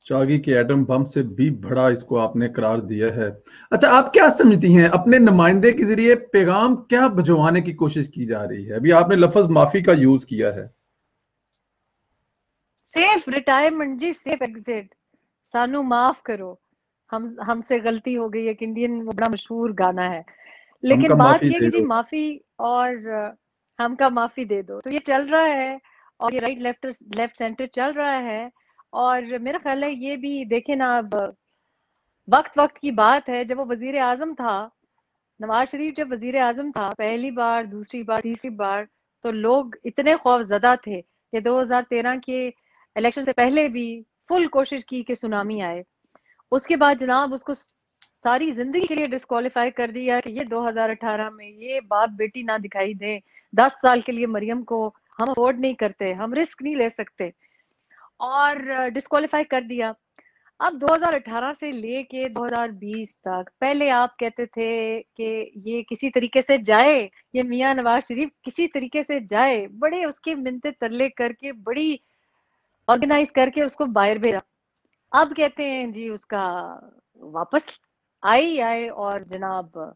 शागी के atom bomb से भी बड़ा इसको आपने करार दिया है। अच्छा, आप क्या समझती हैं, अपने नुमाइंदे के जरिए पैगाम क्या भिजवाने की कोशिश की जा रही है? अभी आपने लफ्ज माफी का यूज किया है। सेफ रिटायरमेंट जी, सेफ एग्जिट, सानू माफ करो, हमसे गलती हो गई। एक इंडियन बड़ा मशहूर गाना है। हमका लेकिन बात माफी यह दे कि जी दो। माफी और हमका माफी दे दो, तो ये चल रहा है और ये राइट लेफ्ट सेंटर चल रहा है। और मेरा ख्याल है ये भी देखे ना, अब वक्त वक्त की बात है। जब वो वजीर आजम था, नवाज शरीफ जब वजीर आजम था, पहली बार, दूसरी बार, तीसरी बार, तो लोग इतने खौफजदा थे कि 2013 के इलेक्शन से पहले भी फुल कोशिश की कि सुनामी आए। उसके बाद जनाब उसको सारी जिंदगी के लिए डिस्क्वालीफाई कर दिया कि ये 2018 में ये बाप बेटी ना दिखाई दे। 10 साल के लिए मरियम को हम अफोर्ड नहीं करते, हम रिस्क नहीं ले सकते, और डिस्क्वालीफाई कर दिया। अब 2018 से लेके 2020 तक, पहले आप कहते थे कि ये किसी तरीके से जाए, ये मियां नवाज शरीफ किसी तरीके से जाए, बड़े उसके मिन्नते तरले करके, बड़ी ऑर्गेनाइज करके उसको बाहर भेजा। अब कहते हैं जी उसका वापस आए और जनाब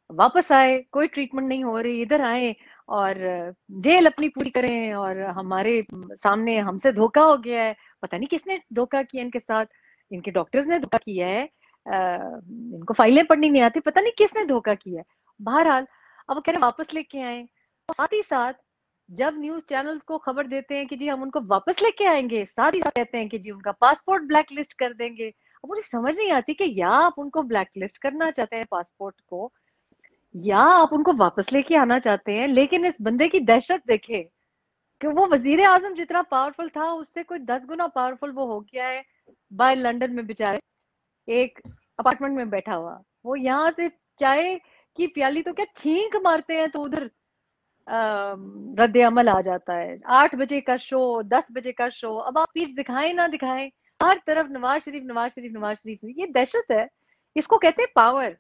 वापस आए, कोई ट्रीटमेंट नहीं हो रही, इधर आए और जेल अपनी पूरी करें, और हमारे सामने हमसे धोखा हो गया है। पता नहीं किसने धोखा किया इनके साथ, इनके डॉक्टर्स ने धोखा किया है, इनको फाइलें पढ़नी नहीं आती, पता नहीं किसने धोखा किया है। बहरहाल अब वो कह रहे वापस लेके आए, और साथ ही साथ जब न्यूज चैनल्स को खबर देते हैं कि जी हम उनको वापस लेके आएंगे, साथ ही साथ कहते हैं कि जी उनका पासपोर्ट ब्लैक लिस्ट कर देंगे। अब मुझे समझ नहीं आती कि या आप उनको ब्लैक लिस्ट करना चाहते हैं पासपोर्ट को, या आप उनको वापस लेके आना चाहते हैं। लेकिन इस बंदे की दहशत देखे कि वो वजीर आजम जितना पावरफुल था उससे कोई 10 गुना पावरफुल वो हो गया है। बाहर लंदन में बेचारे एक अपार्टमेंट में बैठा हुआ, वो यहाँ से चाय की प्याली तो क्या छींक मारते हैं तो उधर रद्द अमल आ जाता है। 8 बजे का शो, 10 बजे का शो, अब आप स्पीच दिखाएं ना दिखाएं, हर तरफ नवाज शरीफ, नवाज शरीफ, नवाज शरीफ। ये दहशत है, इसको कहते हैं पावर।